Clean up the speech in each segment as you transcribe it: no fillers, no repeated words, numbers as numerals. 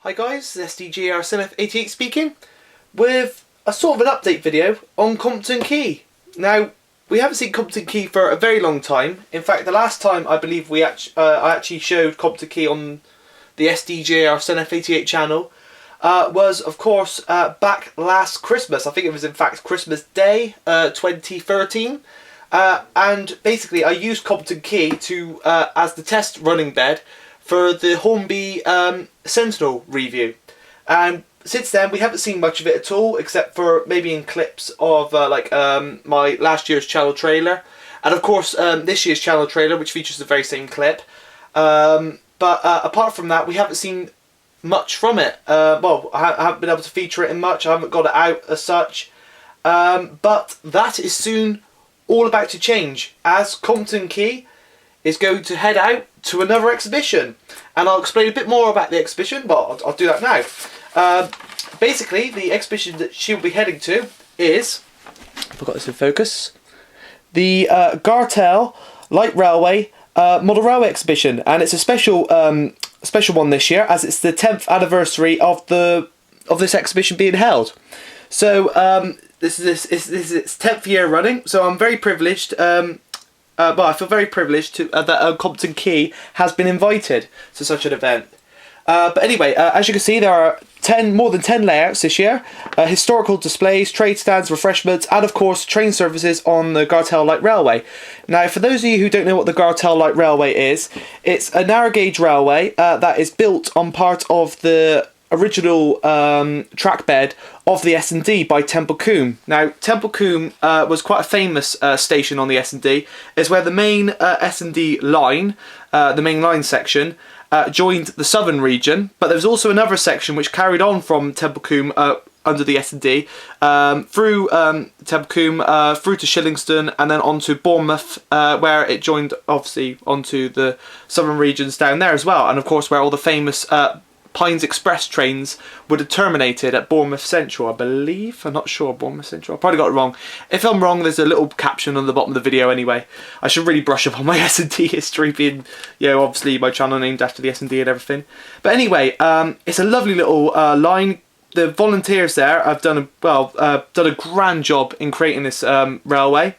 Hi guys, SDJR7F88 speaking with a sort of an update video on Compton Key. Now, we haven't seen Compton Key for a very long time. In fact, the last time I believe I actually showed Compton Key on the SDJR7F88 channel was, of course, back last Christmas. I think it was in fact Christmas Day 2013. And basically I used Compton Key to as the test running bed for the Hornby Sentinel review, and since then we haven't seen much of it at all, except for maybe in clips of my last year's channel trailer, and of course this year's channel trailer, which features the very same clip. But apart from that, we haven't seen much from it. Well, I haven't been able to feature it in much. I haven't got it out as such. But that is soon all about to change, as Compton Key is going to head out to another exhibition, and I'll explain a bit more about the exhibition, but I'll do that now. Basically, the exhibition that she'll be heading to is, if I've got this in focus, the Gartell Light Railway Model Railway exhibition, and it's a special one this year, as it's the 10th anniversary of this exhibition being held. So this is its 10th year running, so I'm very privileged. Well, I feel very privileged to that Compton Key has been invited to such an event. But anyway, as you can see, there are more than 10 layouts this year. Historical displays, trade stands, refreshments, and of course train services on the Gartell Light Railway. Now, for those of you who don't know what the Gartell Light Railway is, it's a narrow gauge railway that is built on part of the original track bed of the S&D by Temple Combe. Now, Temple Combe was quite a famous station on the S&D. It's where the main S&D line, the main line section, joined the southern region, but there was also another section which carried on from Temple Combe under the S&D through Temple Combe, through to Shillingstone, and then on to Bournemouth, where it joined obviously onto the southern regions down there as well, and of course where all the famous Pines Express trains would have terminated at Bournemouth Central, I believe. I'm not sure, Bournemouth Central. I probably got it wrong. If I'm wrong, there's a little caption on the bottom of the video anyway. I should really brush up on my S&D history, being, you know, obviously my channel named after the S&D and everything. But anyway, it's a lovely little line. The volunteers there have done a grand job in creating this railway,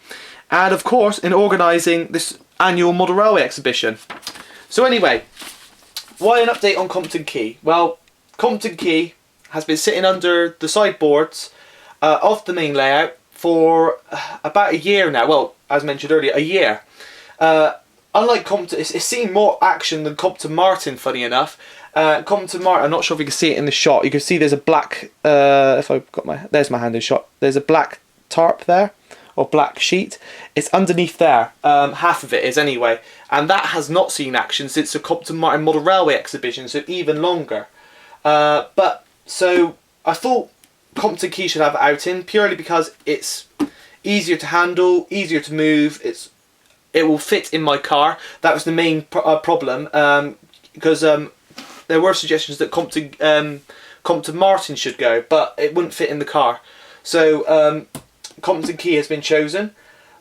and of course in organising this annual model railway exhibition. So anyway, why an update on Compton Key? Well, Compton Key has been sitting under the sideboards of the main layout for about a year now. Well, as mentioned earlier, a year. Unlike Compton, it's seen more action than Compton Martin, funny enough. Compton Martin, I'm not sure if you can see it in the shot. You can see there's a black, if I've got there's my hand in shot. There's a black tarp there, or black sheet. It's underneath there, half of it is anyway, and that has not seen action since the Compton Martin Model Railway exhibition, so even longer. But so I thought Compton Key should have it out in, purely because it's easier to handle, easier to move, it will fit in my car. That was the main problem, because there were suggestions that Compton Martin should go, but it wouldn't fit in the car. So Compton Key has been chosen,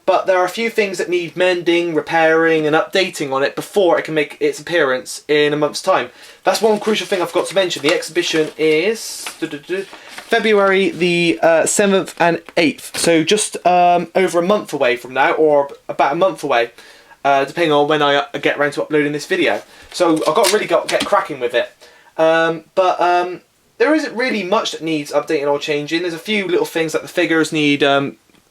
but there are a few things that need mending, repairing and updating on it before it can make its appearance in a month's time. That's one crucial thing I forgot to mention. The exhibition is February the 7th and 8th, so just over a month away from now, or about a month away, depending on when I get around to uploading this video. So I've got to get cracking with it. There isn't really much that needs updating or changing. There's a few little things that the figures need.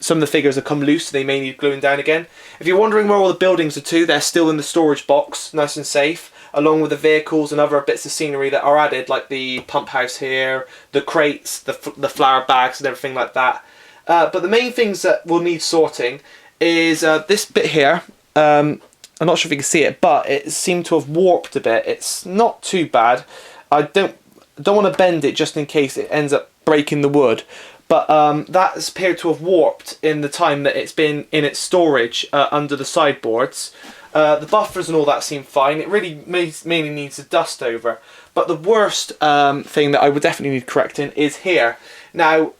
Some of the figures have come loose, so they may need gluing down again. If you're wondering where all the buildings are to, they're still in the storage box, nice and safe, along with the vehicles and other bits of scenery that are added, like the pump house here, the crates, the flour bags and everything like that. But the main things that will need sorting is this bit here. I'm not sure if you can see it, but it seemed to have warped a bit. It's not too bad. I don't want to bend it just in case it ends up breaking the wood, but that has appeared to have warped in the time that it's been in its storage under the sideboards. The buffers and all that seem fine. It really mainly needs a dust over, but the worst thing that I would definitely need correcting is here. Now,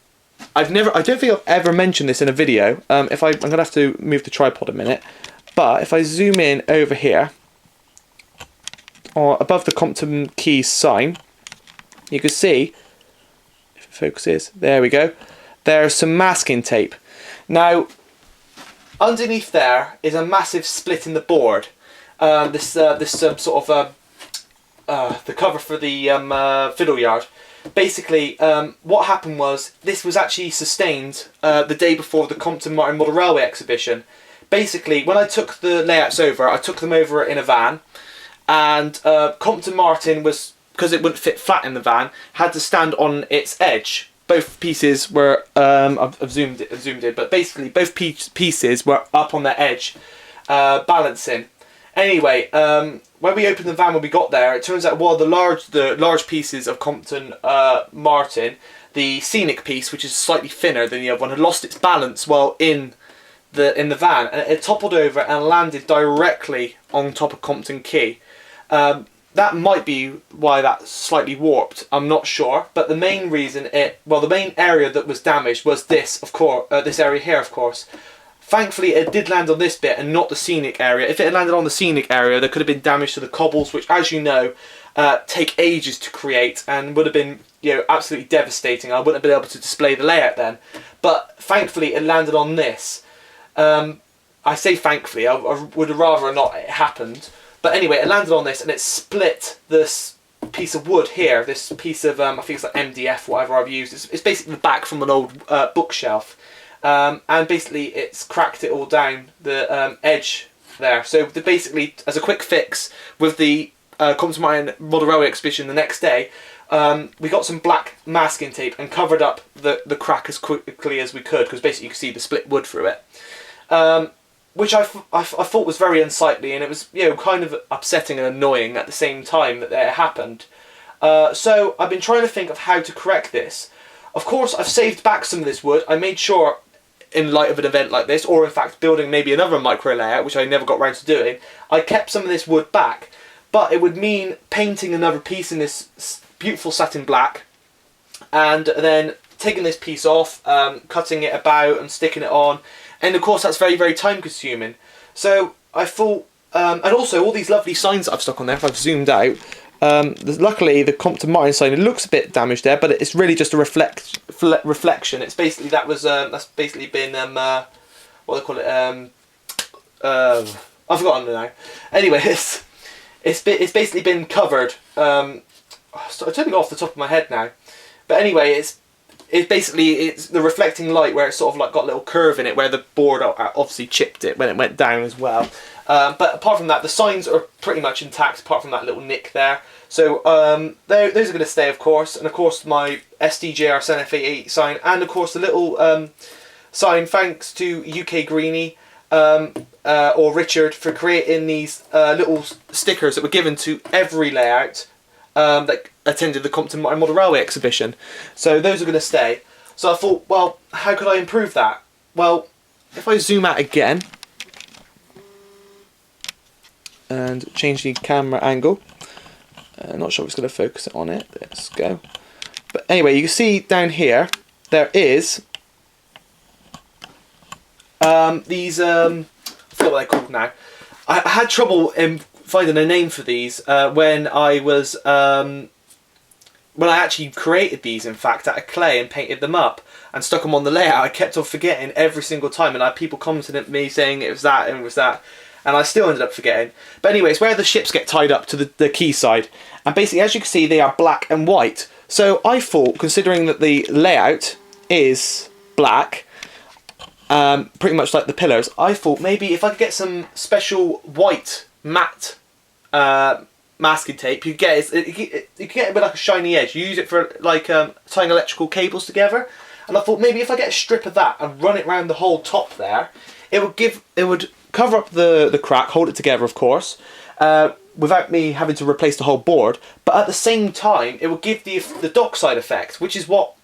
I don't think I've ever mentioned this in a video. I'm gonna have to move the tripod a minute, but if I zoom in over here, or above the Compton Key sign, you can see, if it focuses, there we go, there's some masking tape. Now, underneath there is a massive split in the board. This sort of the cover for the fiddle yard. Basically, what happened was this was actually sustained the day before the Compton Martin Model Railway exhibition. Basically, when I took the layouts over, I took them over in a van, and Compton Martin was, because it wouldn't fit flat in the van, had to stand on its edge. Both pieces were, I've zoomed in, but basically both pieces were up on their edge, balancing. Anyway, when we opened the van when we got there, it turns out one of the large pieces of Compton Martin, the scenic piece, which is slightly thinner than the other one, had lost its balance while in the van, and it toppled over and landed directly on top of Compton Key. That might be why that's slightly warped, I'm not sure, but the main reason the main area that was damaged was this, of course, this area here, of course. Thankfully, it did land on this bit and not the scenic area. If it had landed on the scenic area, there could have been damage to the cobbles, which, as you know, take ages to create and would have been, absolutely devastating. I wouldn't have been able to display the layout then. But thankfully, it landed on this. I say thankfully, I would have rather not it happened. But anyway, it landed on this and it split this piece of wood here, this piece of, I think it's like MDF, whatever I've used. It's basically the back from an old bookshelf. And basically it's cracked it all down the edge there. So basically, as a quick fix, with the Compton Martin Model Railway exhibition the next day, we got some black masking tape and covered up the crack as quickly as we could, because basically you could see the split wood through it. Which I thought was very unsightly, and it was kind of upsetting and annoying at the same time that it happened. So I've been trying to think of how to correct this. Of course, I've saved back some of this wood. I made sure, in light of an event like this, or in fact building maybe another micro layout, which I never got around to doing, I kept some of this wood back. But it would mean painting another piece in this beautiful satin black, and then taking this piece off, cutting it about and sticking it on. And of course that's very, very time consuming. So I thought, and also all these lovely signs that I've stuck on there, if I've zoomed out, luckily the Compton Martin sign, it looks a bit damaged there, but it's really just a reflection. It's basically, that's basically been, what do they call it, I've forgotten now. Anyway, it's basically been covered, I'm totally off the top of my head now, but anyway, it's the reflecting light where it's sort of like got a little curve in it where the board obviously chipped it when it went down as well. But apart from that, the signs are pretty much intact apart from that little nick there. So those are going to stay, of course, and of course my SDJR7F88 sign, and of course the little sign, thanks to UK Greenie or Richard for creating these little stickers that were given to every layout that attended the Compton Martin Model Railway exhibition. So those are going to stay. So I thought, well, how could I improve that? Well, if I zoom out again and change the camera angle, not sure if it's going to focus on it. Let's go. But anyway, you can see down here there is these I forget what they're called now. I had trouble in finding a name for these when I was when I actually created these, in fact, out of clay and painted them up and stuck them on the layout. I kept on forgetting every single time, and I had people commenting at me saying it was that and it was that, and I still ended up forgetting. But anyway, it's where the ships get tied up to the quay side, and basically, as you can see, they are black and white. So I thought, considering that the layout is black, pretty much like the pillars, I thought maybe if I could get some special white matte masking tape, you get it with like a shiny edge. You use it for like tying electrical cables together, and I thought maybe if I get a strip of that and run it around the whole top there, it would cover up the crack, hold it together, of course, without me having to replace the whole board. But at the same time, it would give the dockside effect, which is what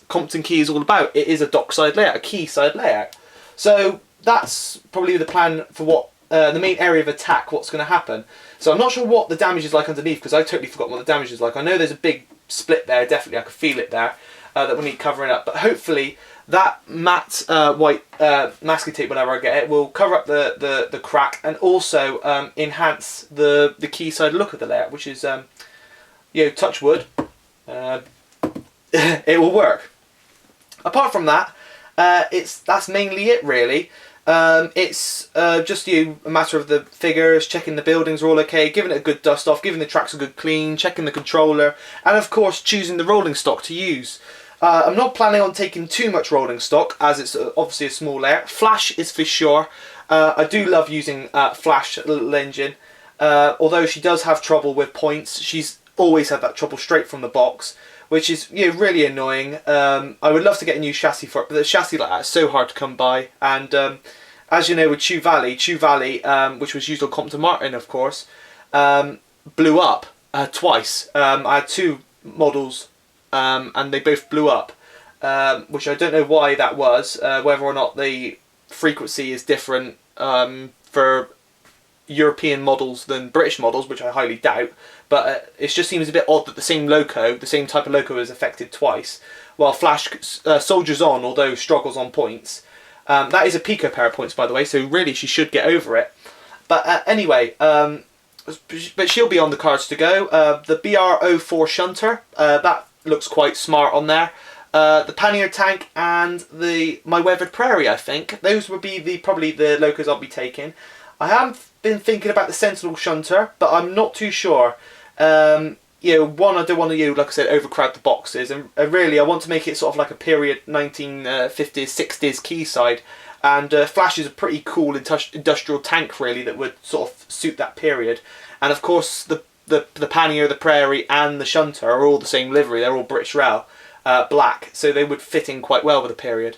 Compton Key is all about. It is a dockside layout, a quayside layout. So that's probably the plan for what the main area of attack, what's going to happen. So I'm not sure what the damage is like underneath, because I totally forgot what the damage is like. I know there's a big split there, definitely, I could feel it there, that we need covering up. But hopefully that matte white masking tape, whenever I get it, will cover up the crack and also enhance the quayside look of the layout, which is, touch wood, it will work. Apart from that, that's mainly it really. It's just a matter of the figures, checking the buildings are all okay, giving it a good dust off, giving the tracks a good clean, checking the controller, and of course choosing the rolling stock to use. I'm not planning on taking too much rolling stock, as it's obviously a small layer. Flash is for sure. I do love using Flash little engine, although she does have trouble with points. She's always had that trouble straight from the box, which is really annoying. I would love to get a new chassis for it, but the chassis like that is so hard to come by. And as you know, with Chew Valley, which was used on Compton Martin, of course, blew up twice. I had two models, and they both blew up, which I don't know why that was. Whether or not the frequency is different for European models than British models, which I highly doubt, but it just seems a bit odd that the same type of loco is affected twice, while Flash soldiers on, although struggles on points. That is a pico pair of points, by the way, so really she should get over it. But anyway, but she'll be on the cards to go. The BR04 shunter, that looks quite smart on there. The pannier tank and my weathered prairie, I think those would be probably the locos I'll be taking. I have been thinking about the Sentinel shunter, but I'm not too sure. One, I don't want to, like I said, overcrowd the boxes, and really I want to make it sort of like a period 1950s, 60s quayside, and Flash is a pretty cool industrial tank really that would sort of suit that period. And of course the pannier, the prairie and the shunter are all the same livery, they're all British Rail, black, so they would fit in quite well with the period.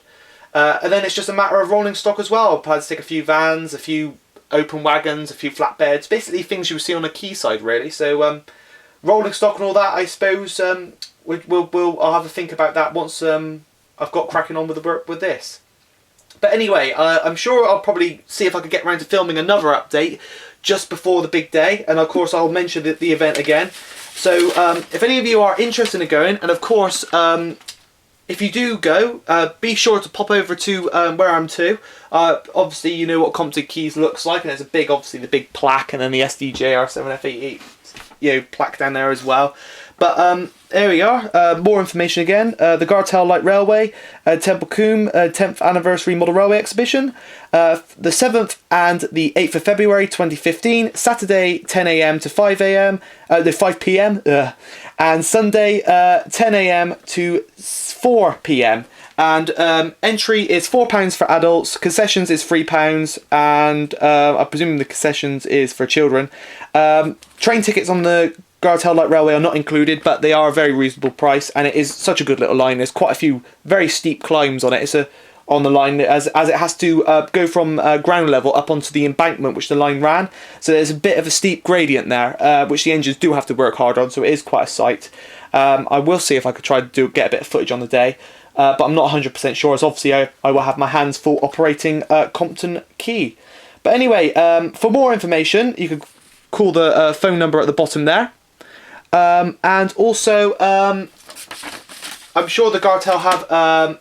And then it's just a matter of rolling stock as well. I'll probably take a few vans, a few open wagons, a few flatbeds, basically things you would see on a quayside really. So rolling stock and all that, I suppose I'll have a think about that once I've got cracking on with the work with this. But anyway, I'm sure I'll probably see if I can get around to filming another update just before the big day, and of course I'll mention the event again. So if any of you are interested in going, and of course if you do go, be sure to pop over to where I'm to. Obviously you know what Compton Keys looks like, and there's obviously the big plaque, and then the SDJR7F88 plaque down there as well. But there we are, more information again. The Gartell Light Railway, Temple Combe 10th Anniversary Model Railway Exhibition, the 7th and the 8th of February 2015, Saturday 10 AM to 5 AM, 5 PM, and Sunday 10 AM to 4 PM. And entry is £4 for adults, concessions is £3, and I presume the concessions is for children. Train tickets on the Gartell Light Railway are not included, but they are a very reasonable price, and it is such a good little line. There's quite a few very steep climbs on it. It's on the line as it has to go from ground level up onto the embankment which the line ran. So there's a bit of a steep gradient there, which the engines do have to work hard on. So it is quite a sight. I will see if I could try to get a bit of footage on the day. But I'm not 100% sure, as obviously I will have my hands full operating Compton Key. But anyway, for more information, you can call the phone number at the bottom there. And also, I'm sure the Gartell have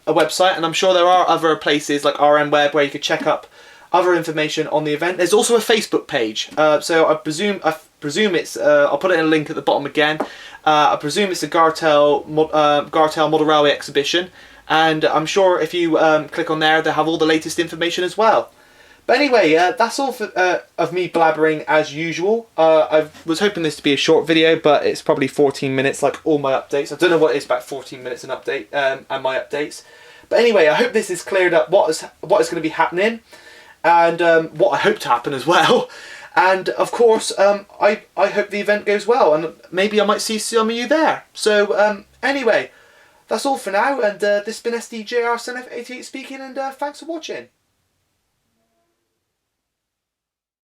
a website, and I'm sure there are other places like RM Web where you could check up other information on the event. There's also a Facebook page, so I presume it's, I'll put it in a link at the bottom again. I presume it's a Gartell Model Railway Exhibition, and I'm sure if you click on there, they'll have all the latest information as well. But anyway, that's all of me blabbering as usual. I was hoping this to be a short video, but it's probably 14 minutes like all my updates. I don't know what it is about 14 minutes an update and my updates. But anyway, I hope this has cleared up what is going to be happening, and what I hope to happen as well. And of course, I hope the event goes well, and maybe I might see some of you there. So anyway, that's all for now, and this has been SDJR7F88 speaking, and thanks for watching.